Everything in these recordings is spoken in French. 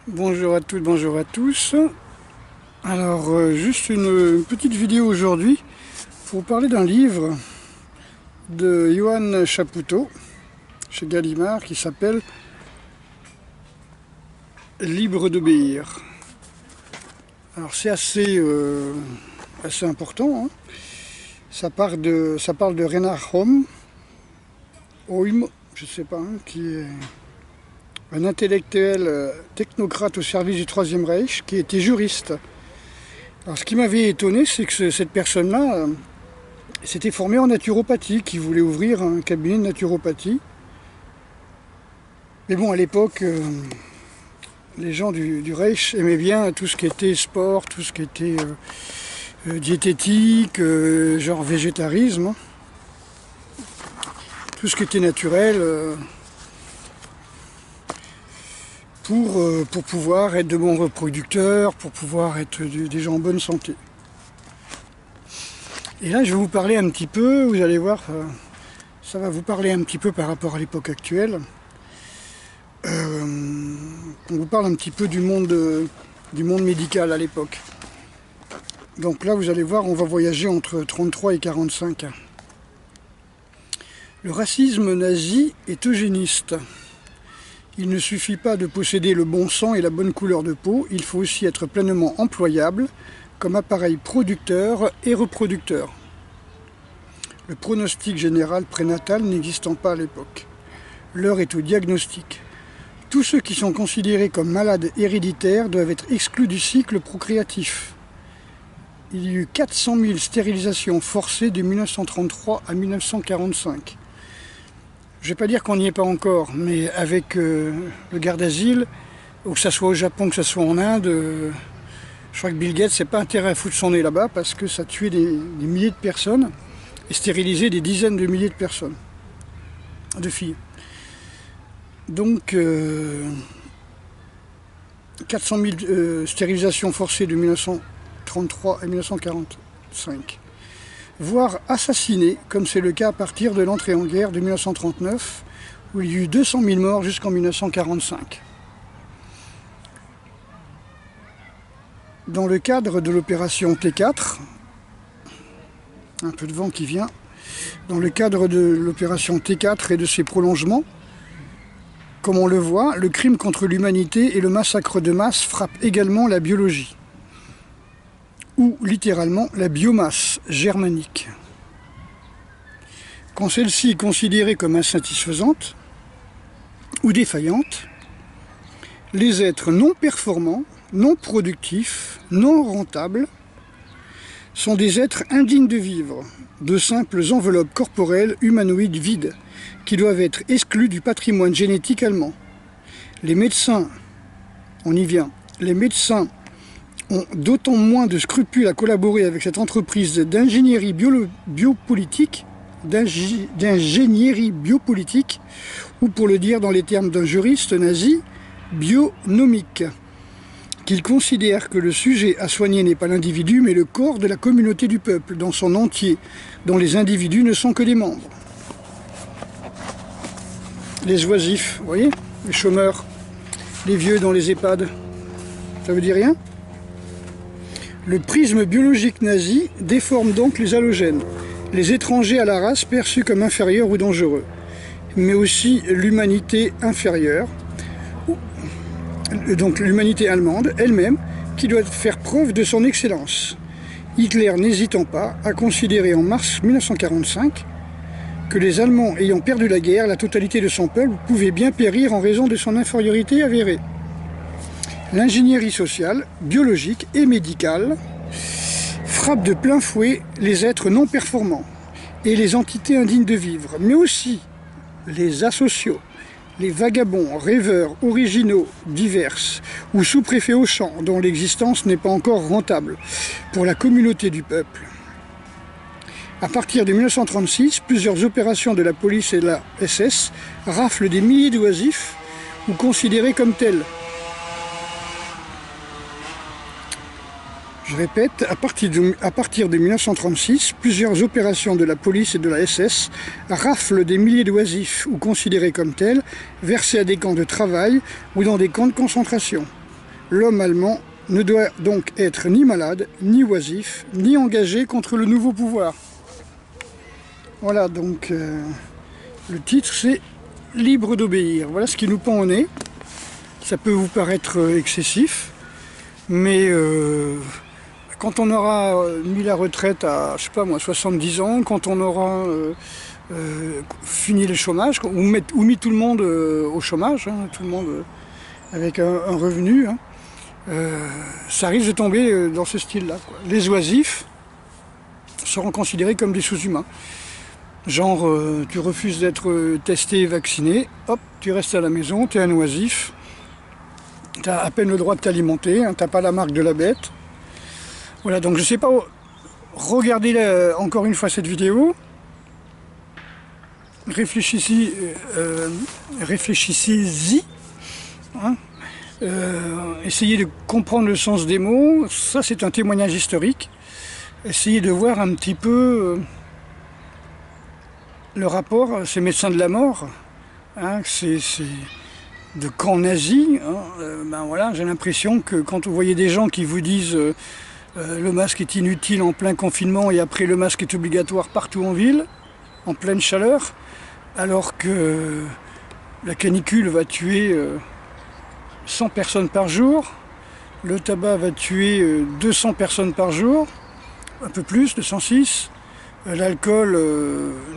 Bonjour à toutes, bonjour à tous. Alors, juste une petite vidéo aujourd'hui pour vous parler d'un livre de Johann Chapoutot, chez Gallimard, qui s'appelle Libre d'obéir. Alors, c'est assez important, hein. Ça parle de Reinhard Heym, je sais pas, hein, qui est un intellectuel technocrate au service du Troisième Reich, qui était juriste. Alors, ce qui m'avait étonné, c'est que cette personne-là s'était formée en naturopathie, qui voulait ouvrir un cabinet de naturopathie. Mais bon, à l'époque, les gens du Reich aimaient bien tout ce qui était sport, tout ce qui était diététique, genre végétarisme, hein. Tout ce qui était naturel. Pour pouvoir être de bons reproducteurs, pour pouvoir être des gens en bonne santé. Et là, je vais vous parler un petit peu, vous allez voir, ça va vous parler un petit peu par rapport à l'époque actuelle. On vous parle un petit peu du monde médical à l'époque. Donc là, vous allez voir, on va voyager entre 33 et 45. Le racisme nazi est eugéniste. Il ne suffit pas de posséder le bon sang et la bonne couleur de peau, il faut aussi être pleinement employable comme appareil producteur et reproducteur. Le pronostic général prénatal n'existant pas à l'époque. L'heure est au diagnostic. Tous ceux qui sont considérés comme malades héréditaires doivent être exclus du cycle procréatif. Il y a eu 400 000 stérilisations forcées de 1933 à 1945. Je ne vais pas dire qu'on n'y est pas encore, mais avec le garde d'asile, ou que ce soit au Japon, que ce soit en Inde, je crois que Bill Gates n'a pas intérêt à foutre son nez là-bas parce que ça tuait des milliers de personnes et stérilisait des dizaines de milliers de personnes, de filles. Donc, 400 000 stérilisations forcées de 1933 à 1945. Voire assassinés, comme c'est le cas à partir de l'entrée en guerre de 1939, où il y a eu 200 000 morts jusqu'en 1945. Dans le cadre de l'opération T4, un peu de vent qui vient, dans le cadre de l'opération T4 et de ses prolongements, comme on le voit, le crime contre l'humanité et le massacre de masse frappent également la biologie, ou littéralement la biomasse germanique. Quand celle-ci est considérée comme insatisfaisante ou défaillante, les êtres non performants, non productifs, non rentables sont des êtres indignes de vivre, de simples enveloppes corporelles humanoïdes vides, qui doivent être exclus du patrimoine génétique allemand. Les médecins, on y vient, les médecins ont d'autant moins de scrupules à collaborer avec cette entreprise d'ingénierie biopolitique, ou pour le dire dans les termes d'un juriste nazi, bionomique, qu'ils considèrent que le sujet à soigner n'est pas l'individu, mais le corps de la communauté du peuple, dans son entier, dont les individus ne sont que des membres. Les oisifs, vous voyez, les chômeurs, les vieux dans les EHPAD, ça vous dit rien ? Le prisme biologique nazi déforme donc les allogènes, les étrangers à la race perçus comme inférieurs ou dangereux, mais aussi l'humanité inférieure, donc l'humanité allemande elle-même, qui doit faire preuve de son excellence. Hitler n'hésitant pas à considérer en mars 1945 que les Allemands ayant perdu la guerre, la totalité de son peuple pouvait bien périr en raison de son infériorité avérée. L'ingénierie sociale, biologique et médicale frappe de plein fouet les êtres non performants et les entités indignes de vivre, mais aussi les asociaux, les vagabonds, rêveurs, originaux, divers ou sous-préfets au champ dont l'existence n'est pas encore rentable pour la communauté du peuple. À partir de 1936, plusieurs opérations de la police et de la SS raflent des milliers d'oisifs ou considérés comme tels. Je répète, à partir de 1936, plusieurs opérations de la police et de la SS raflent des milliers d'oisifs ou considérés comme tels, versés à des camps de travail ou dans des camps de concentration. L'homme allemand ne doit donc être ni malade, ni oisif, ni engagé contre le nouveau pouvoir. Voilà, donc le titre c'est « Libre d'obéir ». Voilà ce qui nous pend au nez. Ça peut vous paraître excessif, mais quand on aura mis la retraite à, je sais pas moi, 70 ans, quand on aura fini le chômage, ou mis tout le monde au chômage, hein, tout le monde avec un revenu, hein, ça risque de tomber dans ce style-là. Les oisifs seront considérés comme des sous-humains. Genre, tu refuses d'être testé et vacciné, hop, tu restes à la maison, tu es un oisif, tu as à peine le droit de t'alimenter, hein, tu n'as pas la marque de la bête. Voilà, donc je sais pas, regardez encore une fois cette vidéo, réfléchissez-y, hein, essayez de comprendre le sens des mots, ça c'est un témoignage historique, essayez de voir un petit peu le rapport, ces médecins de la mort, hein, c'est de camp nazi, hein, ben voilà, j'ai l'impression que quand vous voyez des gens qui vous disent le masque est inutile en plein confinement et après le masque est obligatoire partout en ville, en pleine chaleur, alors que la canicule va tuer 100 personnes par jour, le tabac va tuer 200 personnes par jour, un peu plus, 206, l'alcool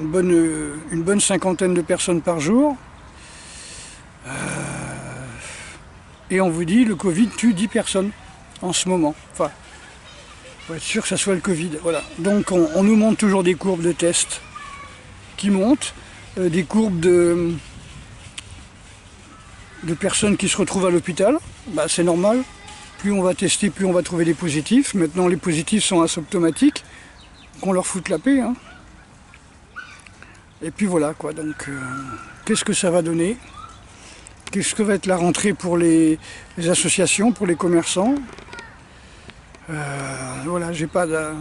une bonne cinquantaine de personnes par jour, et on vous dit le Covid tue 10 personnes en ce moment. Enfin, pour être sûr que ça soit le Covid. Voilà. Donc on nous montre toujours des courbes de tests qui montent, des courbes de personnes qui se retrouvent à l'hôpital. Bah, c'est normal. Plus on va tester, plus on va trouver des positifs. Maintenant, les positifs sont asymptomatiques. Qu'on leur foute la paix. Hein. Et puis voilà quoi. Donc, qu'est-ce que ça va donner? Qu'est-ce que va être la rentrée pour les associations, pour les commerçants? Voilà, j'ai pas la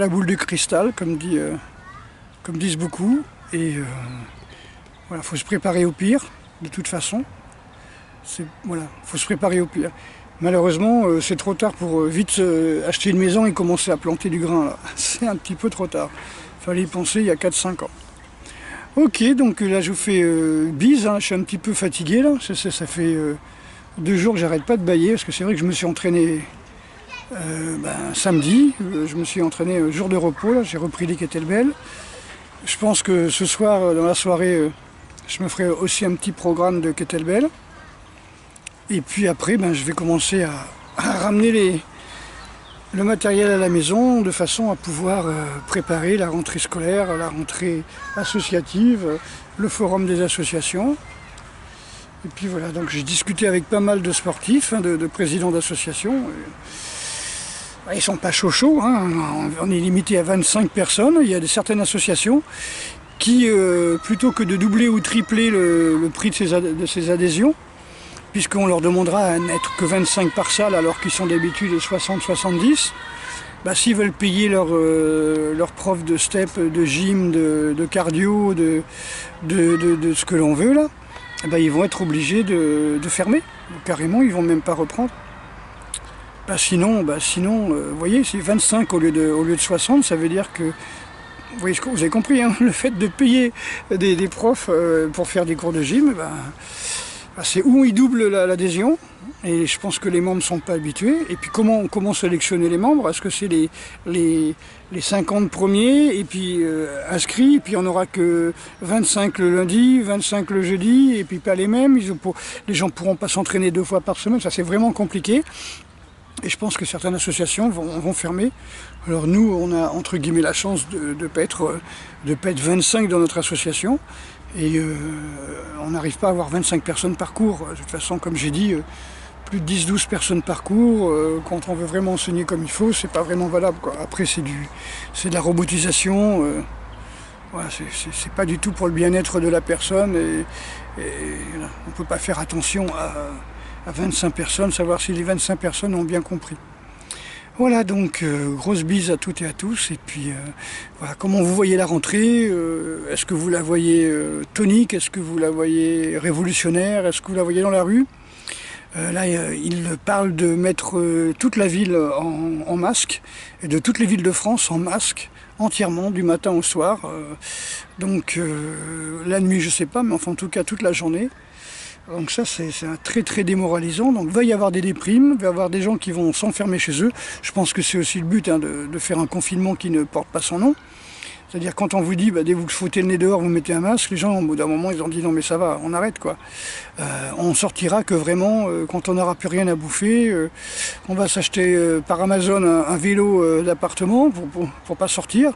boule de cristal, comme disent beaucoup. Et voilà, faut se préparer au pire, de toute façon. Voilà, faut se préparer au pire. Malheureusement, c'est trop tard pour vite acheter une maison et commencer à planter du grain. C'est un petit peu trop tard. Il fallait y penser il y a 4-5 ans. Ok, donc là je vous fais bise, hein, je suis un petit peu fatigué là. Ça fait 2 jours que j'arrête pas de bâiller, parce que c'est vrai que je me suis entraîné samedi. Je me suis entraîné jour de repos, j'ai repris les kettlebells. Je pense que ce soir, dans la soirée, je me ferai aussi un petit programme de kettlebell. Et puis après, je vais commencer à ramener le matériel à la maison de façon à pouvoir préparer la rentrée scolaire, la rentrée associative, le forum des associations. Et puis voilà, donc j'ai discuté avec pas mal de sportifs, hein, de présidents d'associations. Ils sont pas chauds, hein. On est limité à 25 personnes. Il y a certaines associations qui, plutôt que de doubler ou tripler le prix de ces adhésions, puisqu'on leur demandera à n'être que 25 par salle alors qu'ils sont d'habitude 60-70, s'ils veulent payer leur prof de step, de gym, de cardio, de ce que l'on veut là, ils vont être obligés de fermer. Carrément, ils vont même pas reprendre. Sinon, vous voyez, c'est 25 au lieu de 60, ça veut dire que, vous avez compris, hein, le fait de payer des profs pour faire des cours de gym, c'est où ils doublent l'adhésion, et je pense que les membres ne sont pas habitués. Et puis comment sélectionner les membres? Est-ce que c'est les 50 premiers, et puis inscrits, et puis on n'aura que 25 le lundi, 25 le jeudi, et puis pas les mêmes, les gens ne pourront pas s'entraîner 2 fois par semaine, ça c'est vraiment compliqué. Et je pense que certaines associations vont fermer. Alors nous, on a entre guillemets la chance de ne pas être 25 dans notre association. Et on n'arrive pas à avoir 25 personnes par cours. De toute façon, comme j'ai dit, plus de 10-12 personnes par cours, quand on veut vraiment enseigner comme il faut, c'est pas vraiment valable, quoi. Après, c'est de la robotisation. Voilà, c'est pas du tout pour le bien-être de la personne. Et on ne peut pas faire attention à 25 personnes, savoir si les 25 personnes ont bien compris. Voilà, donc grosse bise à toutes et à tous. Et puis voilà, comment vous voyez la rentrée? Est-ce que vous la voyez tonique? Est-ce que vous la voyez révolutionnaire? Est-ce que vous la voyez dans la rue? Là, il parle de mettre toute la ville en masque, et de toutes les villes de France en masque, entièrement, du matin au soir. Donc la nuit, je sais pas, mais enfin en tout cas toute la journée. Donc ça, c'est très très démoralisant. Donc il va y avoir des déprimes, il va y avoir des gens qui vont s'enfermer chez eux. Je pense que c'est aussi le but, hein, de faire un confinement qui ne porte pas son nom. C'est-à-dire quand on vous dit, dès que vous foutez le nez dehors, vous mettez un masque, les gens au bout d'un moment ils ont dit non mais ça va, on arrête quoi. On sortira que vraiment quand on n'aura plus rien à bouffer, on va s'acheter par Amazon un vélo d'appartement pour pas sortir,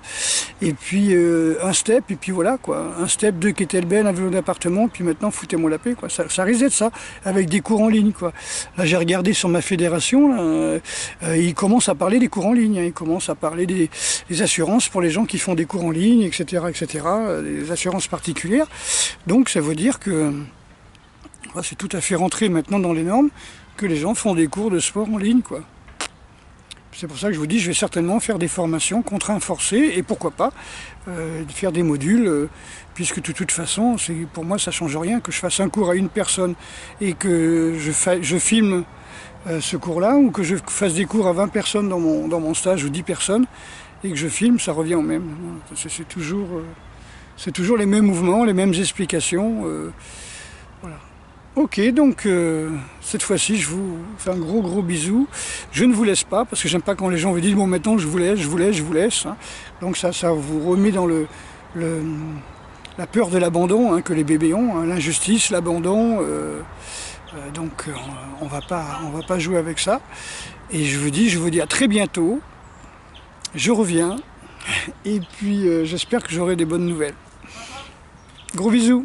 et puis un step, et puis voilà quoi, un step, 2 kettlebells, un vélo d'appartement, puis maintenant foutez-moi la paix quoi. Ça risque d'être ça, avec des cours en ligne quoi. Là j'ai regardé sur ma fédération, là, ils commencent à parler des cours en ligne, hein, ils commencent à parler des assurances pour les gens qui font des cours en ligne, etc., etc., des assurances particulières. Donc ça veut dire que c'est tout à fait rentré maintenant dans les normes que les gens font des cours de sport en ligne, quoi. C'est pour ça que je vous dis, je vais certainement faire des formations contraintes forcées, et pourquoi pas faire des modules, puisque de toute façon, pour moi ça ne change rien que je fasse un cours à une personne et que je filme ce cours-là, ou que je fasse des cours à 20 personnes dans mon stage, ou 10 personnes, et que je filme, ça revient au même. C'est toujours les mêmes mouvements, les mêmes explications. Voilà. Ok, donc cette fois-ci, je vous fais un gros bisou. Je ne vous laisse pas, parce que j'aime pas quand les gens vous disent « bon, maintenant, je vous laisse ». Hein. Donc ça vous remet dans la peur de l'abandon, hein, que les bébés ont, hein, l'injustice, l'abandon. Donc on va pas jouer avec ça. Et je vous dis à très bientôt. Je reviens, et puis j'espère que j'aurai des bonnes nouvelles. Gros bisous!